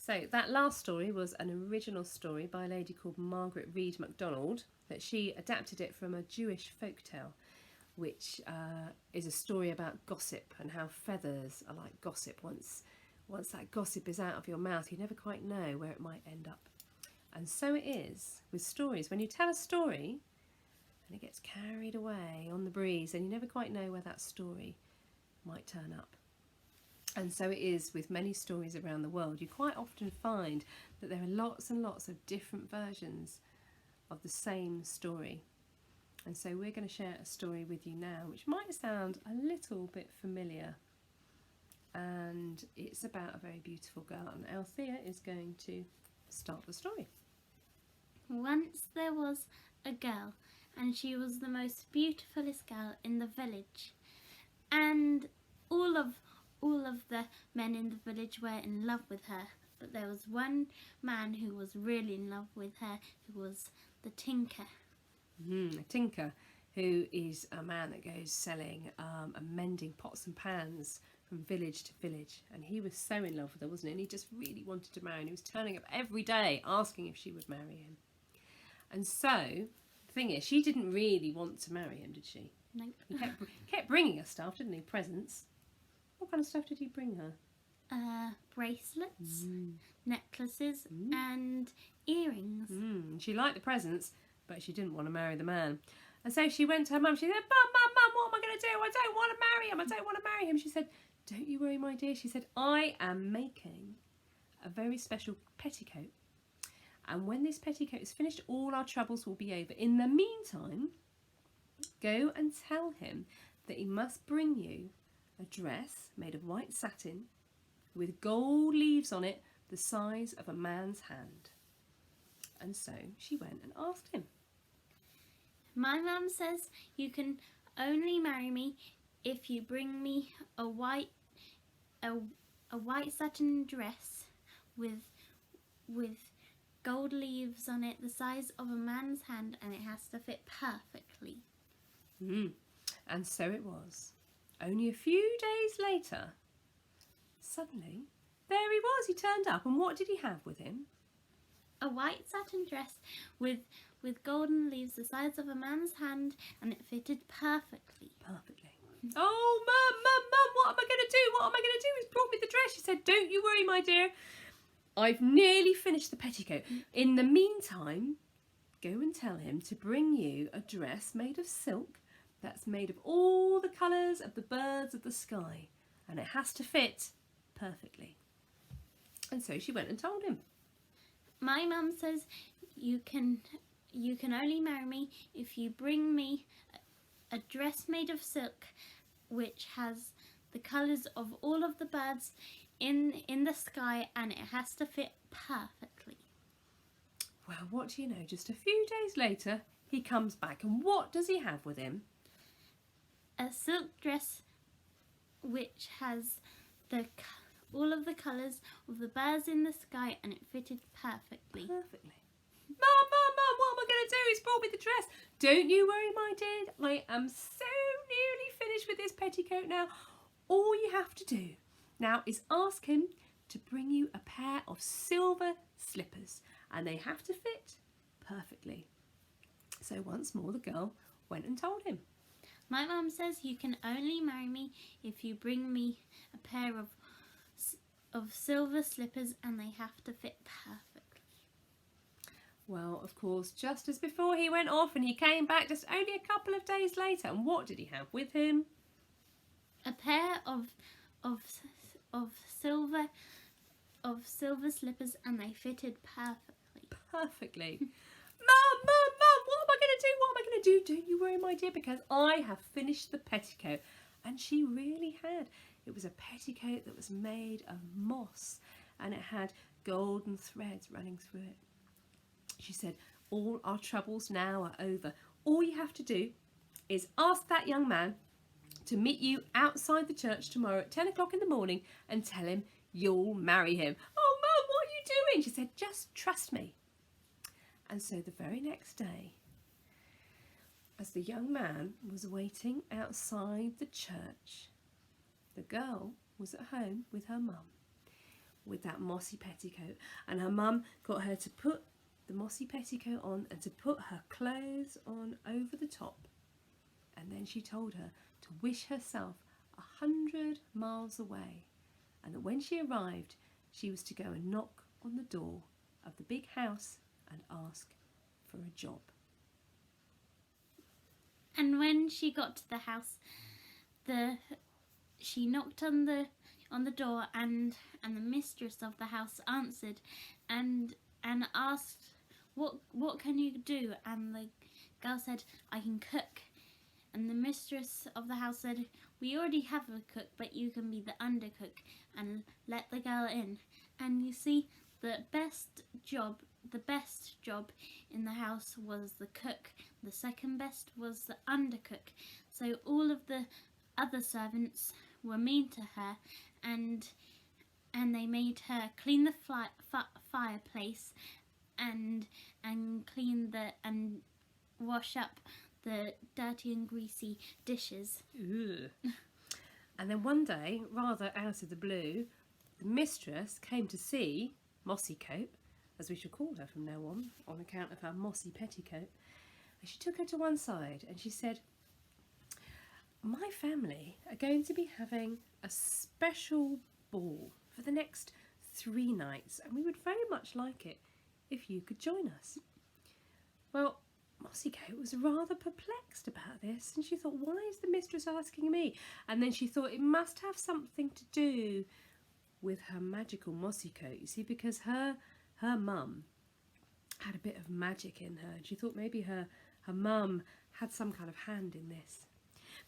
So that last story was an original story by a lady called Margaret Reed MacDonald, that she adapted it from a Jewish folktale, which is a story about gossip and how feathers are like gossip. Once that gossip is out of your mouth, you never quite know where it might end up. And so it is with stories. When you tell a story and it gets carried away on the breeze, and you never quite know where that story might turn up. And so it is with many stories around the world. You quite often find that there are lots and lots of different versions of the same story. And so we're going to share a story with you now, which might sound a little bit familiar. And it's about a very beautiful girl. And Althea is going to start the story. Once there was a girl, and she was the most beautifulest girl in the village. And all of the men in the village were in love with her. But there was one man who was really in love with her, who was the tinker. A tinker, who is a man that goes selling and mending pots and pans from village to village. And he was so in love with her, wasn't he? And he just really wanted to marry her. And he was turning up every day asking if she would marry him. And so, the thing is, she didn't really want to marry him, did she? Nope. He kept bringing her stuff, didn't he? Presents. What kind of stuff did he bring her? Bracelets, necklaces, and earrings. She liked the presents, but she didn't want to marry the man. And so she went to her mum. She said, Mum, what am I going to do? I don't want to marry him. I don't want to marry him. She said, don't you worry, my dear. She said, I am making a very special petticoat. And when this petticoat is finished, all our troubles will be over. In the meantime, go and tell him that he must bring you a dress made of white satin with gold leaves on it the size of a man's hand. And so she went and asked him. My mum says you can only marry me if you bring me a white satin dress with gold leaves on it the size of a man's hand, and it has to fit perfectly. And so it was. Only a few days later, suddenly, there he was. He turned up, and what did he have with him? A white satin dress with golden leaves the size of a man's hand, and it fitted perfectly. Oh, Mum, what am I going to do? What am I going to do? He's brought me the dress. She said, don't you worry, my dear. I've nearly finished the petticoat. In the meantime, go and tell him to bring you a dress made of silk that's made of all the colours of the birds of the sky, and it has to fit perfectly. And so she went and told him. My mum says you can only marry me if you bring me a dress made of silk which has the colours of all of the birds in the sky, and it has to fit perfectly. Well, what do you know? Just a few days later, he comes back, and what does he have with him? A silk dress which has all of the colours of the birds in the sky, and it fitted perfectly. Mum, what am I going to do? He's brought me the dress. Don't you worry, my dear. I am so nearly finished with this petticoat now. All you have to do now is ask him to bring you a pair of silver slippers, and they have to fit perfectly. So once more the girl went and told him. My mum says you can only marry me if you bring me a pair of silver slippers, and they have to fit perfectly. Well, of course, just as before, he went off and he came back just only a couple of days later. And what did he have with him? A pair of silver slippers, and they fitted perfectly. Mum, what am I going to do? What am I going to do? Don't you worry, my dear, because I have finished the petticoat. And she really had. It was a petticoat that was made of moss, and it had golden threads running through it. She said, all our troubles now are over. All you have to do is ask that young man to meet you outside the church tomorrow at 10 o'clock in the morning and tell him you'll marry him. Oh, Mum, what are you doing? She said, just trust me. And so the very next day, as the young man was waiting outside the church, the girl was at home with her mum with that mossy petticoat, and her mum got her to put the mossy petticoat on and to put her clothes on over the top. And then she told her to wish herself 100 miles away, and that when she arrived, she was to go and knock on the door of the big house and ask for a job. And when she got to the house, she knocked on the door, and the mistress of the house answered, and asked, "What can you do?" And the girl said, "I can cook." And the mistress of the house said, "We already have a cook, but you can be the undercook," and let the girl in. And you see, the best job in the house was the cook. The second best was the undercook. So all of the other servants were mean to her, and they made her clean the fireplace and clean and wash up the dirty and greasy dishes. Ugh. And then one day, rather out of the blue, the mistress came to see Mossycoat, as we shall call her from now on account of her mossy petticoat. And she took her to one side and she said, "My family are going to be having a special ball for the next 3 nights, and we would very much like it if you could join us." Well, Mossycoat was rather perplexed about this, and she thought, why is the mistress asking me? And then she thought it must have something to do with her magical Mossycoat, you see, because her mum had a bit of magic in her, and she thought maybe her mum had some kind of hand in this.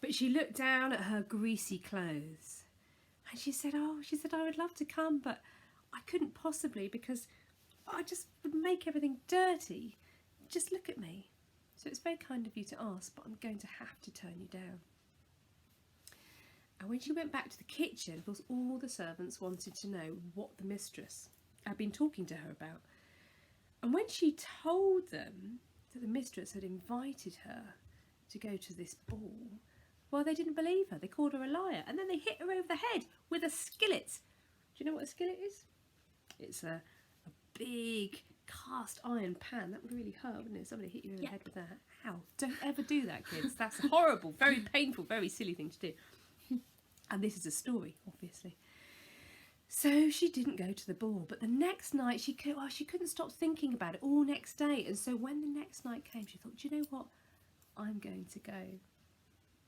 But she looked down at her greasy clothes, and she said, I would love to come, but I couldn't possibly, because I just would make everything dirty. Just look at me. So it's very kind of you to ask, but I'm going to have to turn you down. And when she went back to the kitchen, of course, all the servants wanted to know what the mistress had been talking to her about. And when she told them that the mistress had invited her to go to this ball, well, they didn't believe her. They called her a liar, and then they hit her over the head with a skillet. Do you know what a skillet is? It's a big cast iron pan. That would really hurt, wouldn't it? Somebody hit you in the head with that. Ow, don't ever do that, kids. That's horrible, very painful, very silly thing to do. And this is a story, obviously. So she didn't go to the ball, but the next night she couldn't stop thinking about it all next day. And so when the next night came, she thought, do you know what? I'm going to go.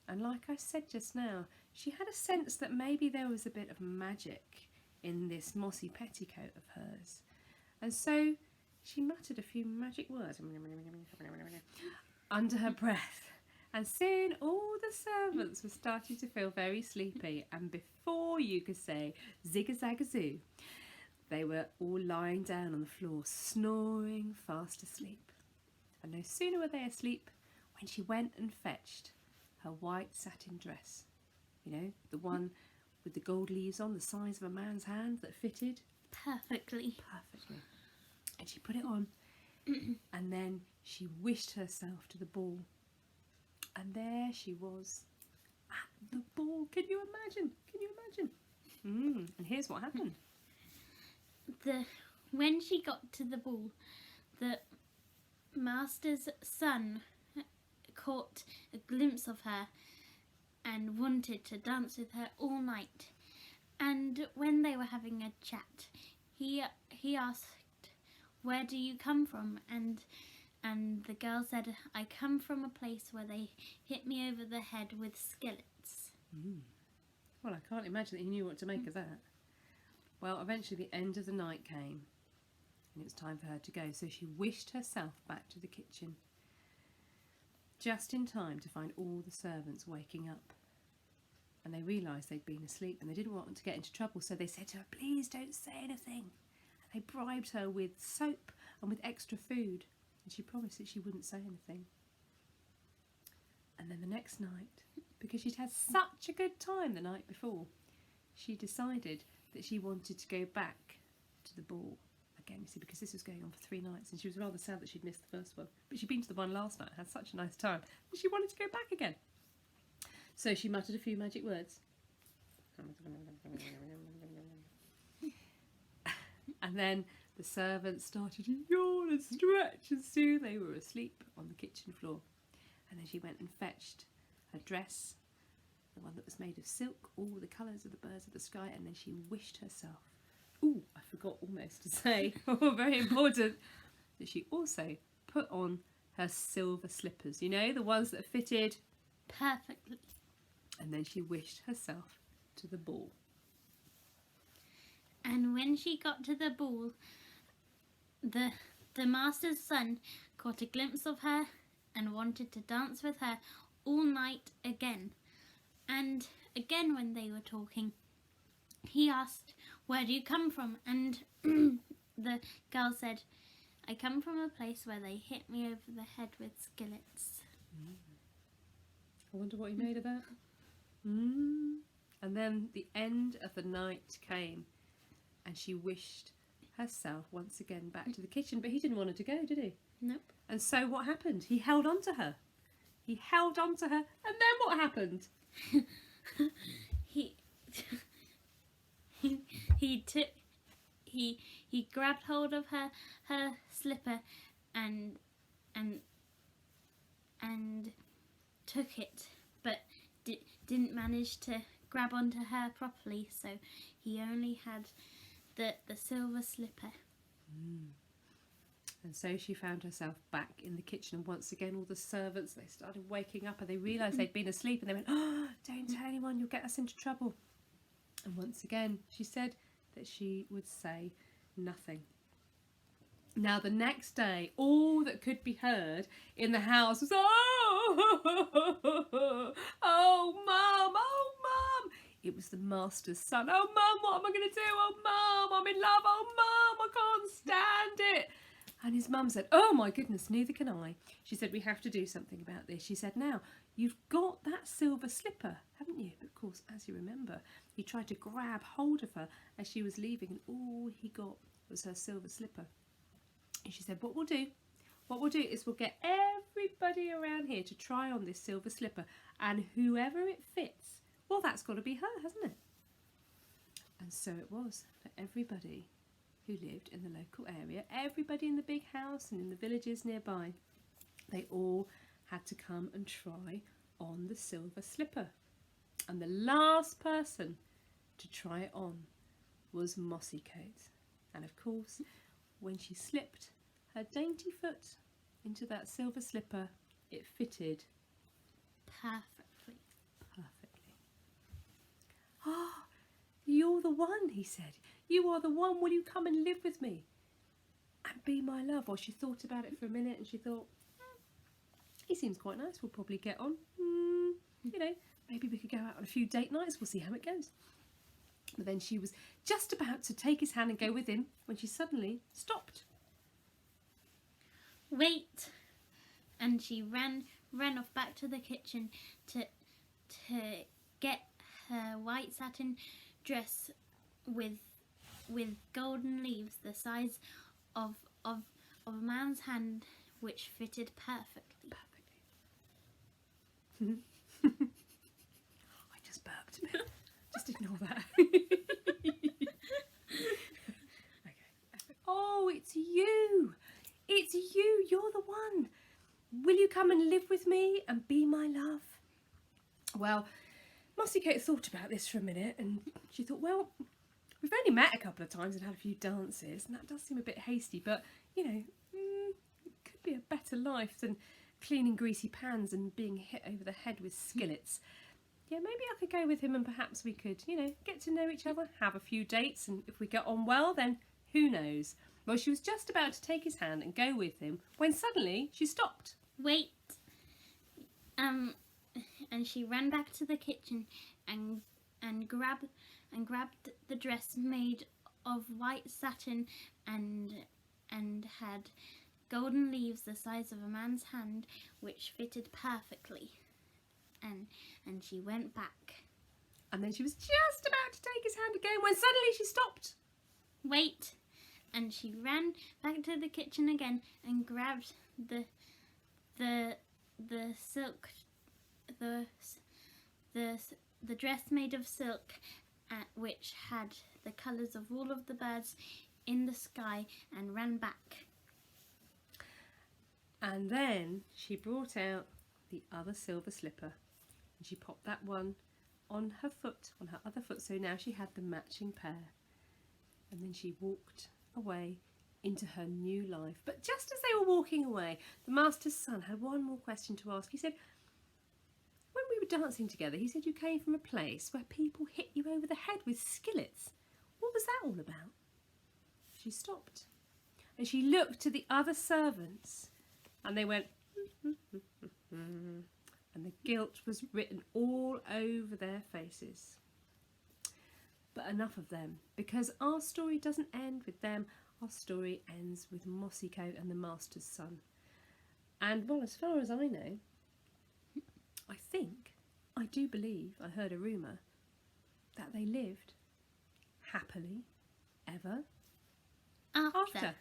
And like I said just now, she had a sense that maybe there was a bit of magic in this mossy petticoat of hers. And so she muttered a few magic words under her breath, and soon all the servants were starting to feel very sleepy, and before you could say zig-a-zag-a-zoo, they were all lying down on the floor, snoring fast asleep. And no sooner were they asleep when she went and fetched her white satin dress, you know, the one with the gold leaves on, the size of a man's hand, that fitted Perfectly. And she put it on, and then she wished herself to the ball, and there she was at the ball. Can you imagine? And here's what happened. When she got to the ball, the master's son caught a glimpse of her and wanted to dance with her all night. And when they were having a chat, he asked, "Where do you come from?" And the girl said, "I come from a place where they hit me over the head with skillets." Well, I can't imagine that he knew what to make of that. Well, eventually the end of the night came, and it was time for her to go, so she wished herself back to the kitchen, just in time to find all the servants waking up. And they realised they'd been asleep, and they didn't want to get into trouble, so they said to her, "Please don't say anything." And they bribed her with soap and with extra food, and she promised that she wouldn't say anything. And then the next night, because she'd had such a good time the night before, she decided that she wanted to go back to the ball again, you see, because this was going on for 3 nights, and she was rather sad that she'd missed the first one. But she'd been to the one last night and had such a nice time, and she wanted to go back again. So she muttered a few magic words. And then the servants started to yawn and stretch, and soon they were asleep on the kitchen floor. And then she went and fetched her dress, the one that was made of silk, all the colours of the birds of the sky, and then she wished herself. Ooh, I forgot almost to say, very important, that she also put on her silver slippers, you know, the ones that fitted perfectly. And then she wished herself to the ball. And when she got to the ball, the master's son caught a glimpse of her and wanted to dance with her all night again. And again, when they were talking, he asked, "Where do you come from?" And the girl said, "I come from a place where they hit me over the head with skillets." I wonder what he made of that. And then the end of the night came, and she wished herself once again back to the kitchen, but he didn't want her to go, did he? Nope. And so what happened? He held on to her. He held on to her, and then what happened? he grabbed hold of her slipper and took it, but didn't manage to grab onto her properly, so he only had the silver slipper. And so she found herself back in the kitchen, and once again all the servants, they started waking up, and they realised they'd been asleep, and they went, "Oh, don't tell anyone, you'll get us into trouble." And once again she said that she would say nothing. Now the next day, all that could be heard in the house was, "Oh, oh, Mum, oh, Mum." It was the master's son. "Oh, Mum, what am I going to do? Oh, Mum, I'm in love. Oh, Mum, I can't stand it." And his mum said, "Oh, my goodness, neither can I." She said, "We have to do something about this." She said, "Now, you've got that silver slipper, haven't you?" But of course, as you remember, he tried to grab hold of her as she was leaving, and all he got was her silver slipper. And she said, what we'll do is we'll get everybody around here to try on this silver slipper, and whoever it fits, well, that's got to be her, hasn't it? And so it was for everybody who lived in the local area, everybody in the big house and in the villages nearby. They all had to come and try on the silver slipper. And the last person to try it on was Mossycoat. And of course, when she slipped her dainty foot into that silver slipper, it fitted Perfectly. perfectly. "Ah, you're the one," he said. "You are the one. Will you come and live with me and be my love?" Well, she thought about it for a minute, and she thought, he seems quite nice. We'll probably get on. You know, maybe we could go out on a few date nights. We'll see how it goes. But then she was just about to take his hand and go with him when she suddenly stopped. "Wait!" And she ran off back to the kitchen to get her white satin dress with golden leaves the size of a man's hand, which fitted perfectly. I just burped a bit. Just ignore that. Okay. "Oh, it's you. It's you. You're the one. Will you come and live with me and be my love?" Well, Mossycoat thought about this for a minute, and she thought, well, we've only met a couple of times and had a few dances, and that does seem a bit hasty, but, you know, it could be a better life than cleaning greasy pans and being hit over the head with skillets. Yeah, maybe I could go with him, and perhaps we could, you know, get to know each other, have a few dates, and if we get on well, then who knows. Well, she was just about to take his hand and go with him when suddenly she stopped. "Wait!" And she ran back to the kitchen and grabbed the dress made of white satin and had golden leaves the size of a man's hand, which fitted perfectly. And she went back. And then she was just about to take his hand again when suddenly she stopped. "Wait!" And she ran back to the kitchen again and grabbed the silk, the dress made of silk, which had the colours of all of the birds in the sky and ran back. And then she brought out the other silver slipper and she popped that one on her foot, on her other foot, so now she had the matching pair. And then she walked away into her new life. But just as they were walking away, the master's son had one more question to ask. He said, when we were dancing together, he said you came from a place where people hit you over the head with skillets. What was that all about? She stopped and she looked to the other servants and they went, and the guilt was written all over their faces. But enough of them, because our story doesn't end with them. Our story ends with Mossy Coat and the master's son. And well, as far as I know, I do believe, I heard a rumour, that they lived happily ever after.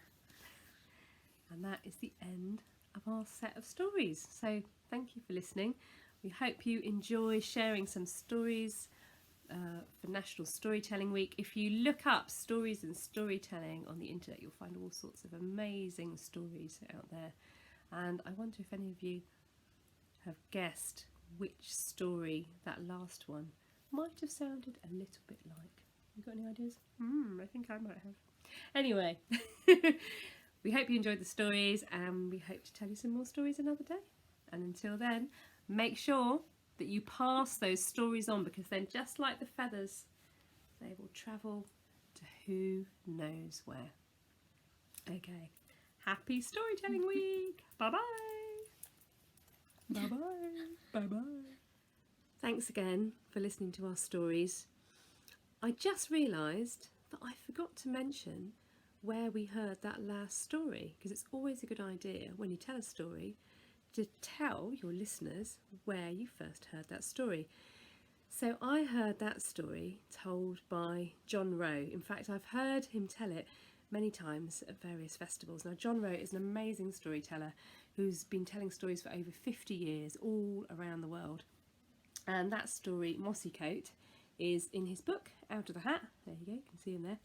And that is the end of our set of stories. So thank you for listening. We hope you enjoy sharing some stories for National Storytelling Week. If you look up stories and storytelling on the internet, you'll find all sorts of amazing stories out there. And I wonder if any of you have guessed which story that last one might have sounded a little bit like. You got any ideas? I think I might have. Anyway, we hope you enjoyed the stories and we hope to tell you some more stories another day. And until then, make sure that you pass those stories on, because then, just like the feathers, they will travel to who knows where. Okay, happy storytelling week. Bye-bye. Bye-bye. Bye-bye. Thanks again for listening to our stories. I just realised that I forgot to mention where we heard that last story, because it's always a good idea when you tell a story to tell your listeners where you first heard that story. So I heard that story told by John Rowe. In fact, I've heard him tell it many times at various festivals. Now, John Rowe is an amazing storyteller who's been telling stories for over 50 years all around the world. And that story, Mossy Coat, is in his book, Out of the Hat. There you go, you can see him there.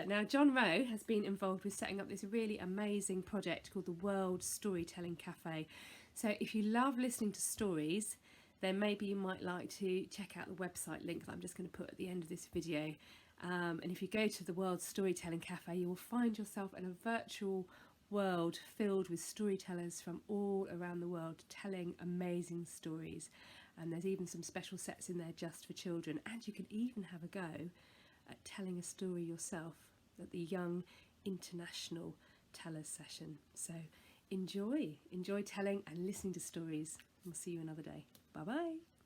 Now, John Rowe has been involved with setting up this really amazing project called the World Storytelling Cafe. So if you love listening to stories, then maybe you might like to check out the website link that I'm just going to put at the end of this video. And if you go to the World Storytelling Cafe, you will find yourself in a virtual world filled with storytellers from all around the world telling amazing stories. And there's even some special sets in there just for children. And you can even have a go at telling a story yourself at the Young International Tellers session. So enjoy telling and listening to stories. We'll see you another day. Bye bye.